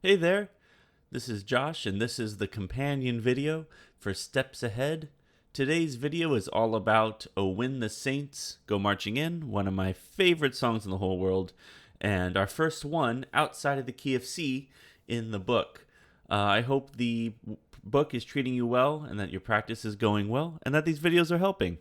Hey there, this is Josh, and this is the companion video for Steps Ahead. Today's video is all about "Oh When the Saints Go Marching In," one of my favorite songs in the whole world, and our first one outside of the key of C in the book. I hope the book is treating you well, and that your practice is going well, and that these videos are helping.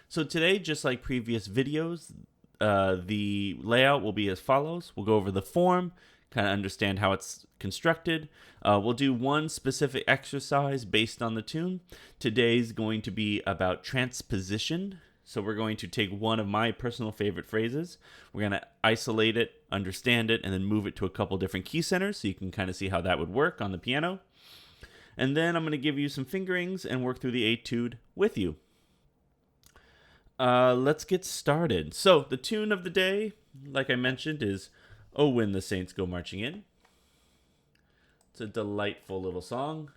So today, just like previous videos, the layout will be as follows. We'll go over the form, kind of understand how it's constructed. We'll do one specific exercise based on the tune. Today's going to be about transposition. So we're going to take one of my personal favorite phrases. We're going to isolate it, understand it, and then move it to a couple different key centers so you can kind of see how that would work on the piano. And then I'm going to give you some fingerings and work through the etude with you. Let's get started. So the tune of the day, like I mentioned, is "Oh When the Saints Go Marching In." It's a delightful little song.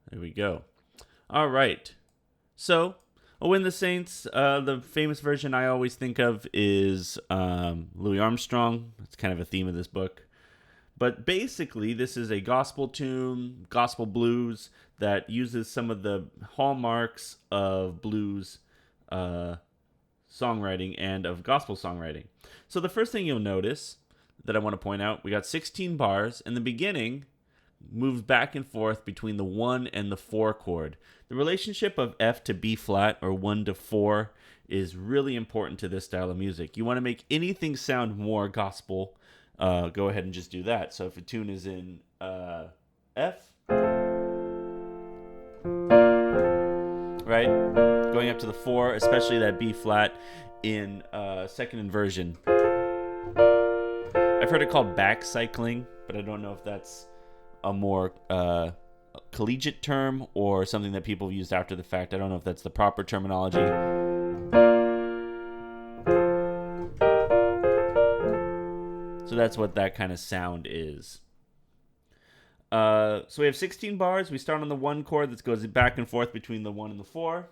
There we go. All right. So, "Oh When the Saints," the famous version I always think of is Louis Armstrong. It's kind of a theme of this book. But basically, this is a gospel tune, gospel blues, that uses some of the hallmarks of blues songwriting and of gospel songwriting. So the first thing you'll notice that I want to point out, we got 16 bars, and the beginning moves back and forth between the 1 and the 4 chord. The relationship of F to B flat, or 1 to 4, is really important to this style of music. You want to make anything sound more gospel, go ahead and just do that. So if a tune is in F, right, going up to the 4, especially that B flat in second inversion. I've heard it called back cycling, but I don't know if that's a more collegiate term or something that people have used after the fact. I don't know if that's the proper terminology. So that's what that kind of sound is. So we have 16 bars. We start on the 1 chord that goes back and forth between the 1 and the 4.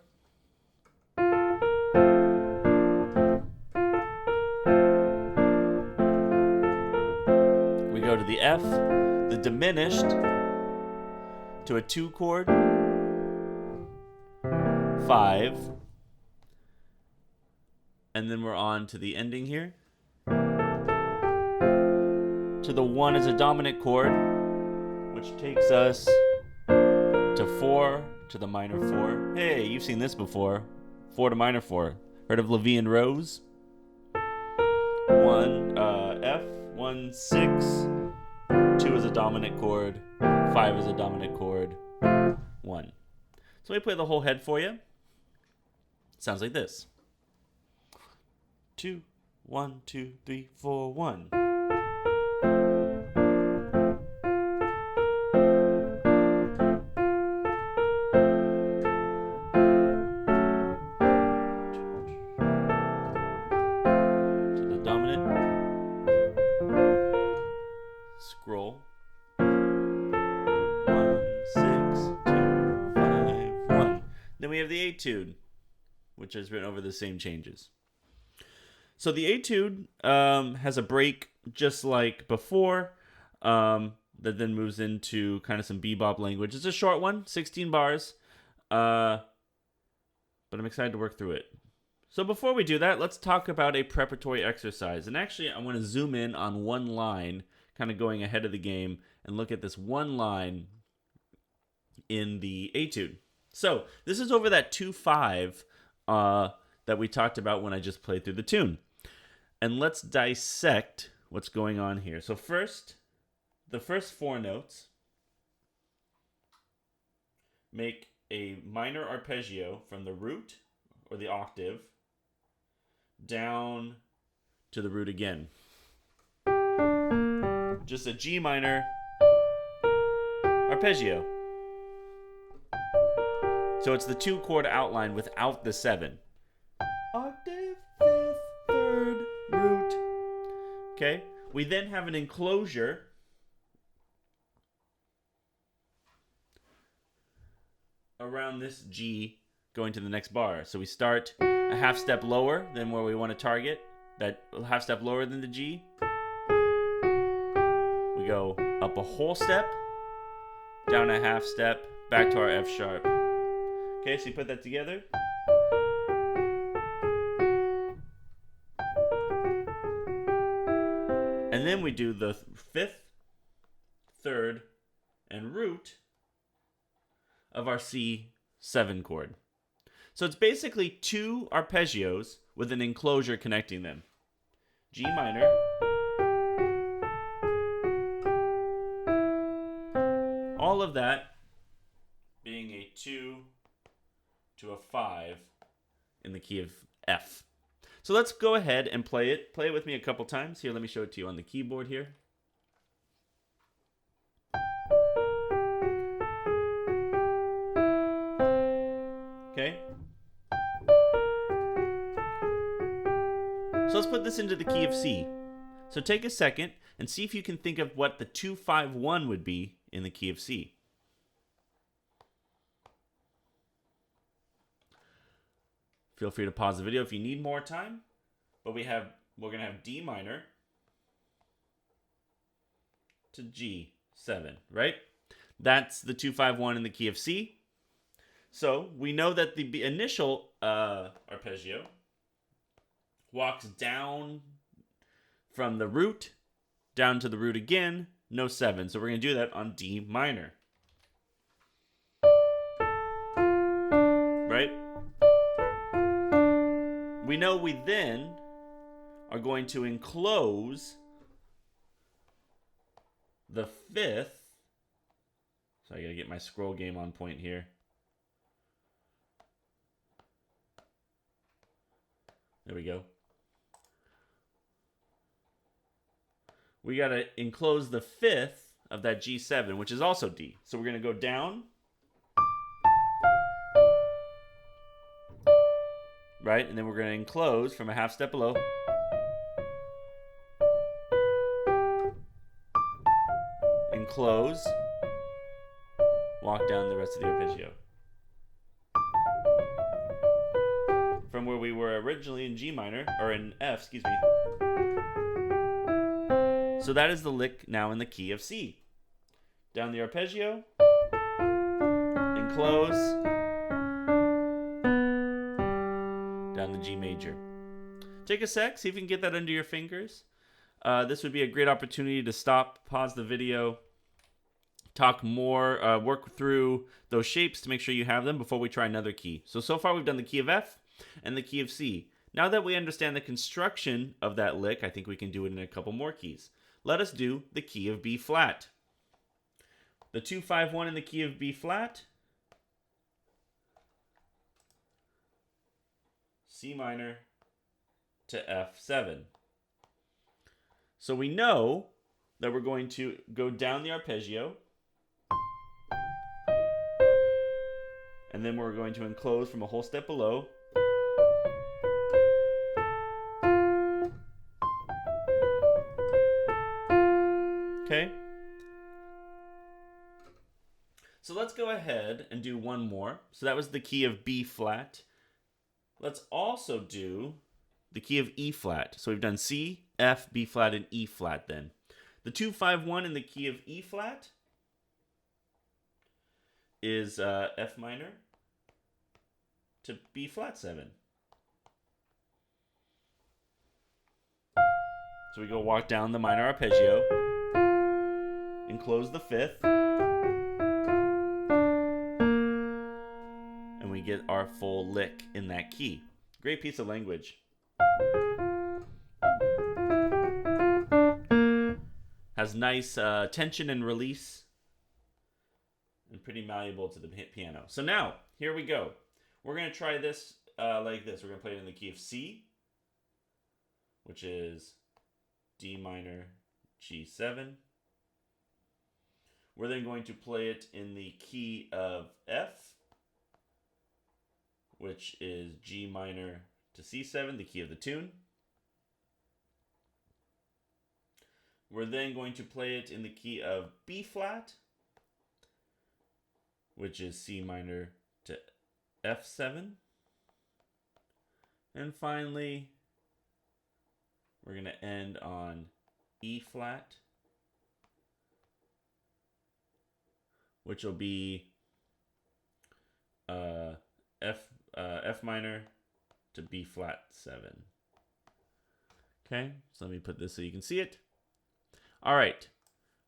We go to the F, the diminished, to a 2 chord, 5, and then we're on to the ending here. To the 1 is a dominant chord, which takes us to 4, to the minor 4. Hey, you've seen this before. 4 to minor 4. Heard of La Vie en Rose? 1, F, 1, 6. 2 is a dominant chord. 5 is a dominant chord. 1. So let me play the whole head for you. It sounds like this. 2, 1, 2, 3, 4, 1. Scroll. 1, 6, 2, 5, 1. Then we have the etude, which has written over the same changes. So the etude has a break just like before, that then moves into kind of some bebop language. It's a short one, 16 bars, but I'm excited to work through it. So before we do that, let's talk about a preparatory exercise. And actually, I want to zoom in on one line, kind of going ahead of the game, and look at this one line in the etude. So this is over that 2-5 that we talked about when I just played through the tune. And let's dissect what's going on here. So first, the first 4 notes make a minor arpeggio from the root, or the octave, down to the root again. Just a G minor arpeggio. So it's the 2 chord outline without the 7. Octave, 5th, 3rd, root. Okay? We then have an enclosure around this G going to the next bar. So we start a half step lower than where we want to target, that half step lower than the G. We go up a whole step, down a half step, back to our F sharp. Okay, so you put that together. And then we do the fifth, third, and root of our C7 chord. So it's basically two arpeggios with an enclosure connecting them. G minor, all of that being a 2 to a 5 in the key of F. So let's go ahead and play it. Play it with me a couple times. Here, let me show it to you on the keyboard here. Okay. So let's put this into the key of C. So take a second and see if you can think of what the 2-5-1 would be in the key of C. Feel free to pause the video if you need more time. But we're going to have D minor to G7, right? That's the 2-5-1 in the key of C. So we know that the initial arpeggio walks down from the root, down to the root again, no 7. So we're going to do that on D minor. Right? We know we then are going to enclose the fifth. So I got to get my scroll game on point here. There we go. We got to enclose the fifth of that G7, which is also D. So we're going to go down. Right? And then we're going to enclose from a half step below. Enclose. Walk down the rest of the arpeggio. From where we were originally in G minor, or in F, excuse me. So that is the lick now in the key of C. Down the arpeggio, enclose, down the G major. Take a sec, see if you can get that under your fingers. This would be a great opportunity to stop, pause the video, talk more, work through those shapes to make sure you have them before we try another key. So far we've done the key of F and the key of C. Now that we understand the construction of that lick, I think we can do it in a couple more keys. Let us do the key of B flat. The 2-5-1 in the key of B flat. C minor to F7. So we know that we're going to go down the arpeggio, and then we're going to enclose from a whole step below. Okay? So let's go ahead and do one more. So that was the key of B flat. Let's also do the key of E flat. So we've done C, F, B flat, and E flat then. The 2-5-1 in the key of E flat is F minor to B flat 7. So we go walk down the minor arpeggio, enclose the fifth, and we get our full lick in that key. Great piece of language. Has nice tension and release, and pretty malleable to the piano. So now, here we go. We're going to try this like this. We're going to play it in the key of C, which is D minor, G7. We're then going to play it in the key of F, which is G minor to C7, the key of the tune. We're then going to play it in the key of B flat, which is C minor to F7. And finally, we're going to end on E flat, which will be F minor to B flat 7. Okay, so let me put this so you can see it. All right,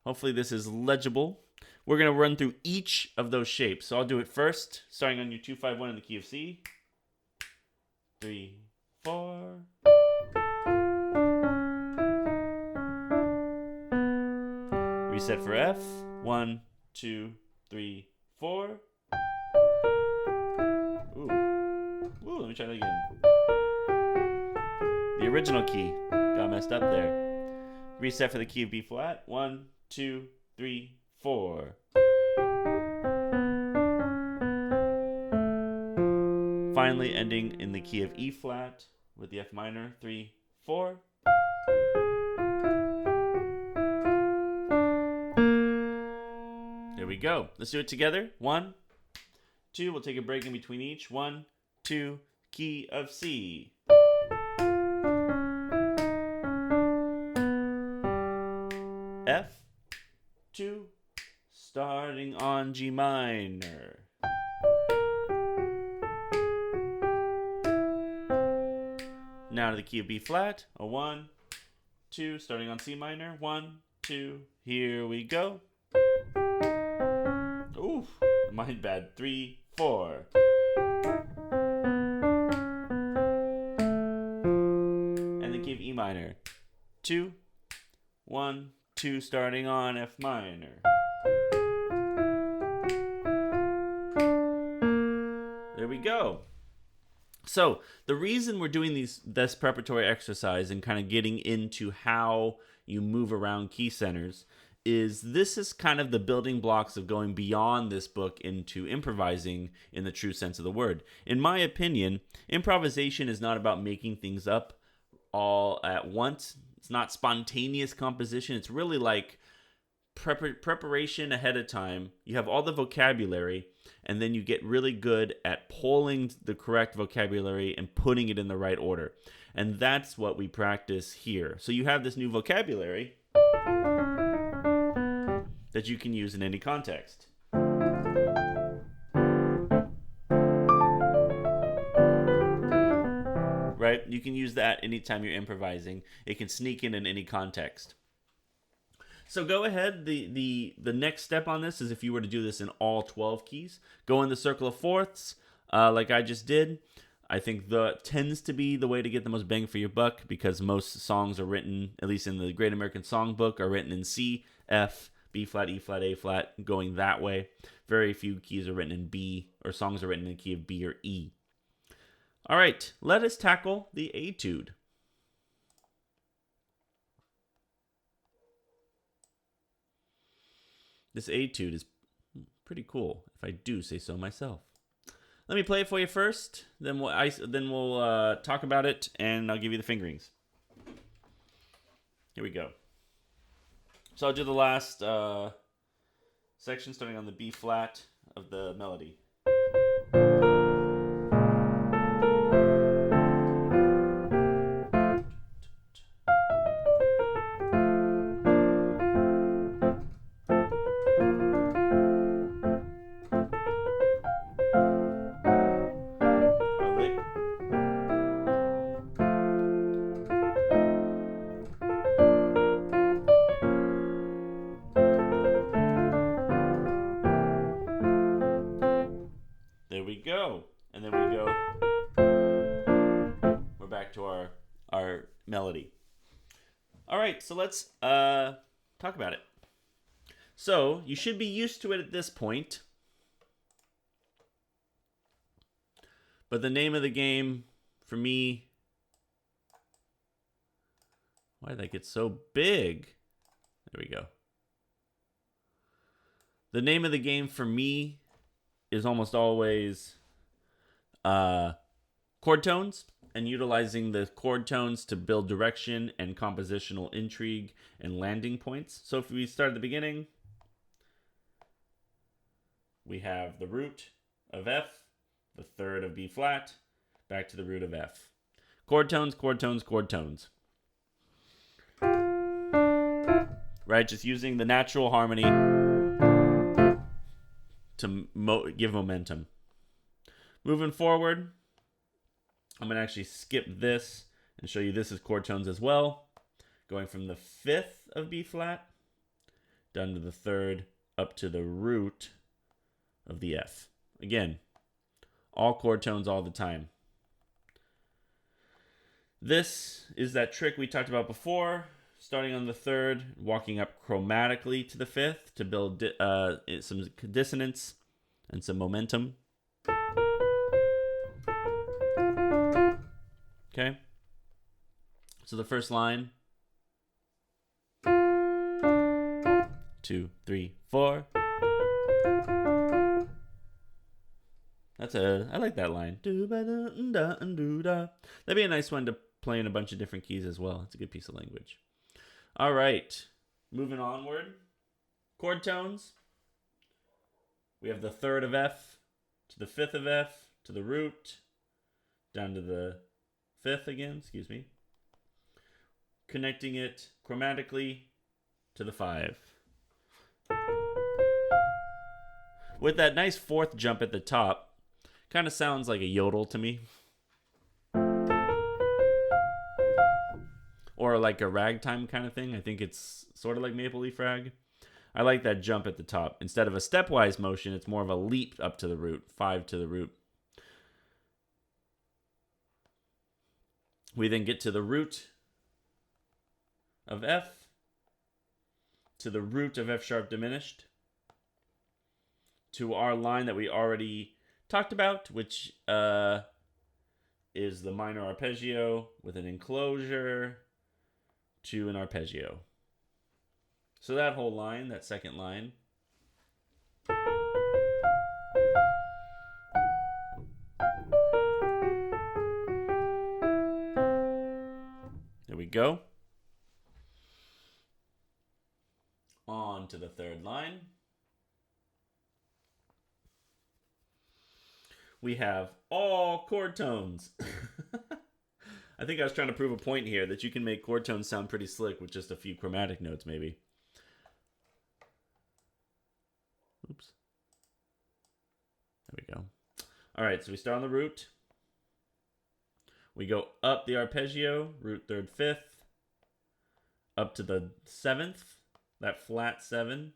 hopefully this is legible. We're going to run through each of those shapes. So I'll do it first, starting on your 2-5-1 in the key of C. 3, 4. Reset for F. 1, 2, 3, 4. Ooh, let me try that again. The original key got messed up there. Reset for the key of B flat. 1, 2, 3, 4. Finally ending in the key of E flat with the F minor. 3, 4. There we go. Let's do it together. 1, 2. We'll take a break in between each. 1, 2. Key of C. F, 2. Starting on G minor. Now to the key of B flat. A 1, 2. Starting on C minor. 1, 2. Here we go. Ooh, mind bad. 3, 4. And the key of E minor. 2, 1, 2. Starting on F minor. There we go. So the reason we're doing this preparatory exercise and kind of getting into how you move around key centers is this is kind of the building blocks of going beyond this book into improvising in the true sense of the word. In my opinion, improvisation is not about making things up all at once. It's not spontaneous composition. It's really like preparation ahead of time. You have all the vocabulary, and then you get really good at pulling the correct vocabulary and putting it in the right order. And that's what we practice here. So you have this new vocabulary that you can use in any context. Right? You can use that anytime you're improvising. It can sneak in any context. So go ahead. The next step on this is if you were to do this in all 12 keys, go in the circle of fourths like I just did. I think that tends to be the way to get the most bang for your buck because most songs are written, at least in the Great American Songbook, are written in C, F, B flat, E flat, A flat, going that way. Very few keys are written in B, or songs are written in the key of B or E. All right, let us tackle the etude. This etude is pretty cool, if I do say so myself. Let me play it for you first, then we'll talk about it, and I'll give you the fingerings. Here we go. So I'll do the last section starting on the B flat of the melody. There we go. And then we go, we're back to our melody. All right, so let's talk about it. So you should be used to it at this point. But the name of the game for me, why did that get so big? There we go. The name of the game for me is almost always chord tones and utilizing the chord tones to build direction and compositional intrigue and landing points. So if we start at the beginning, we have the root of F, the third of B flat, back to the root of F. Chord tones, chord tones, chord tones. Right? Just using the natural harmony to give momentum. Moving forward, I'm going to actually skip this and show you this is chord tones as well. Going from the 5th of B flat down to the 3rd up to the root of the F. Again, all chord tones all the time. This is that trick we talked about before, starting on the 3rd, walking up chromatically to the 5th to build some dissonance and some momentum. Okay? So the first line, 2, 3, 4. I like that line. That'd be a nice one to play in a bunch of different keys as well. It's a good piece of language. All right, moving onward. Chord tones. We have the 3rd of F to the 5th of F to the root, down to the 5th again, excuse me. Connecting it chromatically to the 5. With that nice 4th jump at the top, kind of sounds like a yodel to me. Or like a ragtime kind of thing. I think it's sort of like Maple Leaf Rag. I like that jump at the top. Instead of a stepwise motion, it's more of a leap up to the root, 5 to the root. We then get to the root of F, to the root of F sharp diminished, to our line that we already talked about, which is the minor arpeggio with an enclosure to an arpeggio. So that whole line, that second line, there we go. On to the 3rd line. We have all chord tones. I think I was trying to prove a point here that you can make chord tones sound pretty slick with just a few chromatic notes, maybe. Oops. There we go. All right, so we start on the root. We go up the arpeggio, root 3rd, 5th, up to the 7th, that flat 7,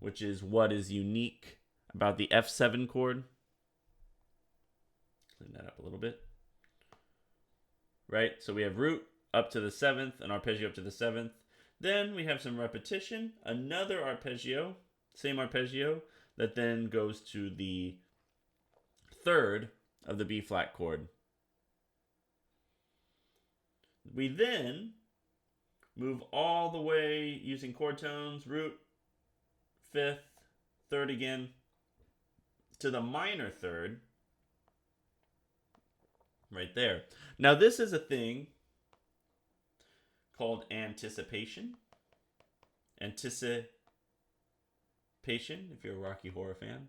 which is what is unique about the F7 chord. Clean that up a little bit. Right? So we have root up to the 7th, an arpeggio up to the 7th. Then we have some repetition, another arpeggio, same arpeggio, that then goes to the 3rd of the B flat chord. We then move all the way using chord tones, root, 5th, 3rd again, to the minor 3rd, right there. Now this is a thing called anticipation. Anticipation, if you're a Rocky Horror fan.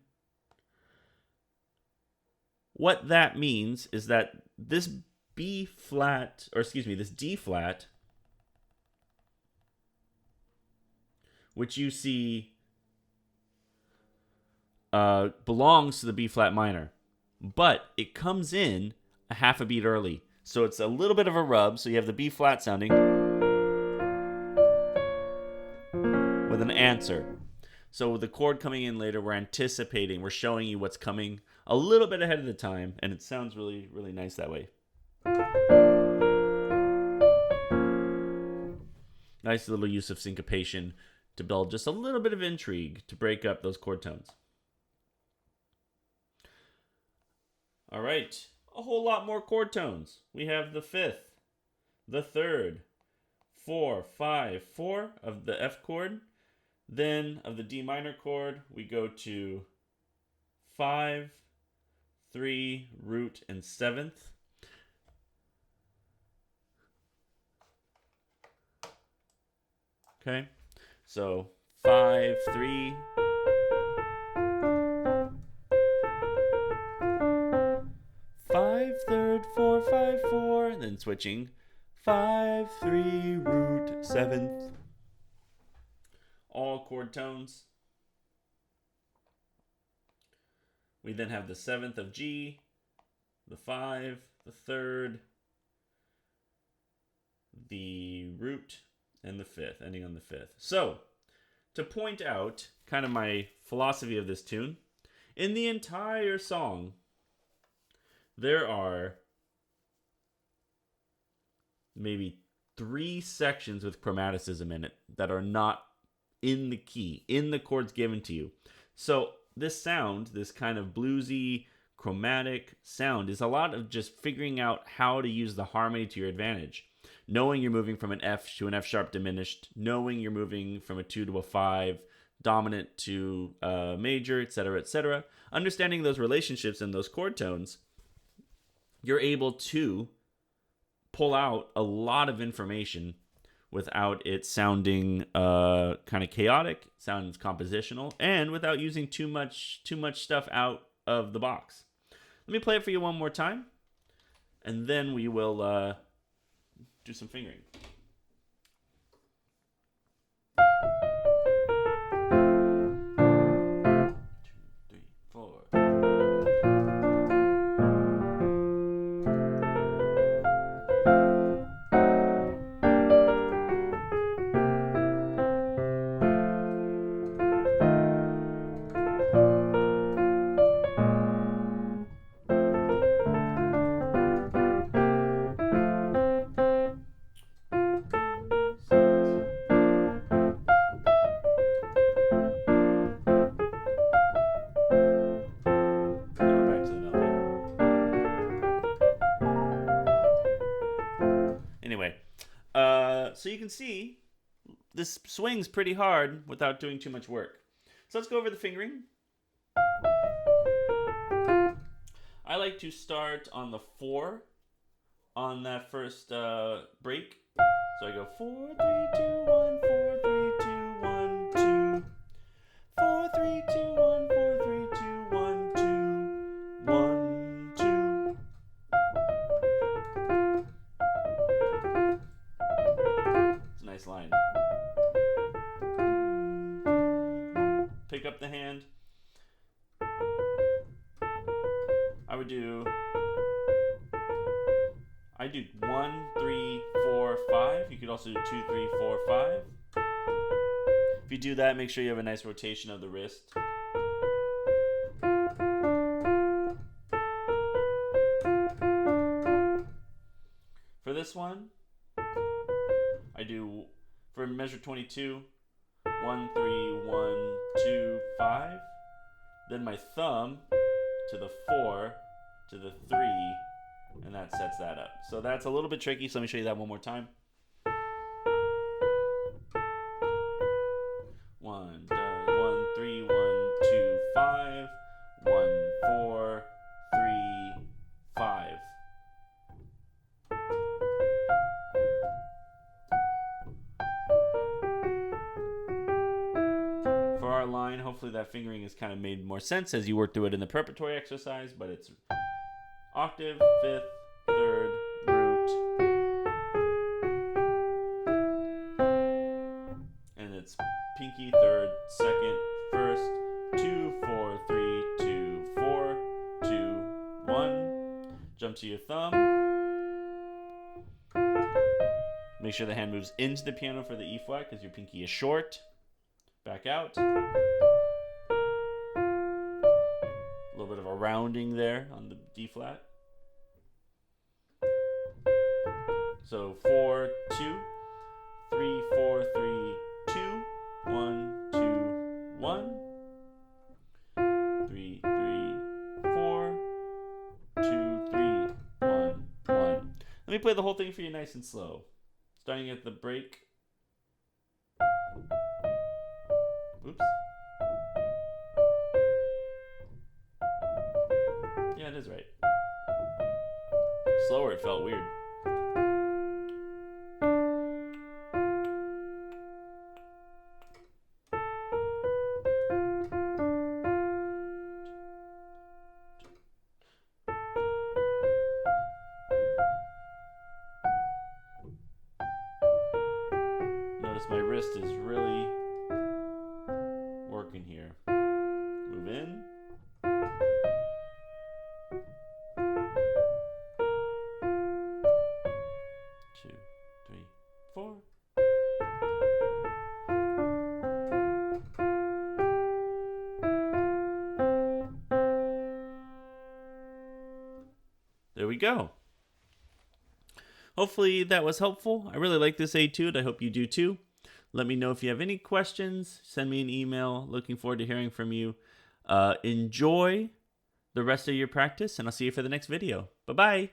What that means is that this B flat, or excuse me, this D flat, which you see belongs to the B flat minor, but it comes in a half a beat early. So it's a little bit of a rub. So you have the B flat sounding with an answer. So with the chord coming in later, we're anticipating, we're showing you what's coming a little bit ahead of the time, and it sounds really, really nice that way. Nice little use of syncopation to build just a little bit of intrigue to break up those chord tones. All right, a whole lot more chord tones. We have the 5th, the 3rd, 4, 5, 4 of the F chord. Then of the D minor chord, we go to 5, 3, root, and 7th. Okay, so 5, 3. 5, 3rd, 4 5 4, and then switching 5 3 root 7th. All chord tones. We then have the 7th of G, the 5, the 3rd, the root, and the 5th, ending on the 5th. So, to point out kind of my philosophy of this tune, in the entire song, there are maybe 3 sections with chromaticism in it that are not in the key, in the chords given to you. So this sound, this kind of bluesy, chromatic sound, is a lot of just figuring out how to use the harmony to your advantage. Knowing you're moving from an F to an F sharp diminished, knowing you're moving from a 2 to a 5, dominant to major, etc., etc. Understanding those relationships and those chord tones, you're able to pull out a lot of information without it sounding kind of chaotic, sounds compositional, and without using too much stuff out of the box. Let me play it for you one more time, and then we will do some fingering. 2 3 4. Anyway, so you can see this swings pretty hard without doing too much work. So let's go over the fingering. I like to start on the 4 on that first break. So I go 4 3 2 1 4 3 2 1 2 4 3 2 1 4 3 2 1 2 1 2. It's a nice line. Pick up the hand. I do 1 3 4 5. You could also do 2 3 4 5. If you do that, make sure you have a nice rotation of the wrist. For this one, I do, for measure 22, 1 3 1 2 5. Then my thumb to the 4 to the 3, and that sets that up. So that's a little bit tricky, so let me show you that one more time. 1 3 1 2 5 1 4 3 5. For our line, hopefully that fingering has kind of made more sense as you work through it in the preparatory exercise, but it's octave, 5th, 3rd, root, and it's pinky, 3rd, 2nd, 1st, 2 4 3 2 4 2 1. Jump to your thumb. Make sure the hand moves into the piano for the E flat because your pinky is short. Back out. A little bit of a rounding there on the D flat. So 4 2 3 4 3 2 1 2 1 3 3 4 2 3 1 1. Let me play the whole thing for you nice and slow. Starting at the break. Oops. Yeah, it is right. Slower, it felt weird. Notice my wrist is really working here. Move in. 2, 3, 4. There we go. Hopefully that was helpful. I really like this etude. I hope you do too. Let me know if you have any questions. Send me an email. Looking forward to hearing from you. Enjoy the rest of your practice, and I'll see you for the next video. Bye-bye.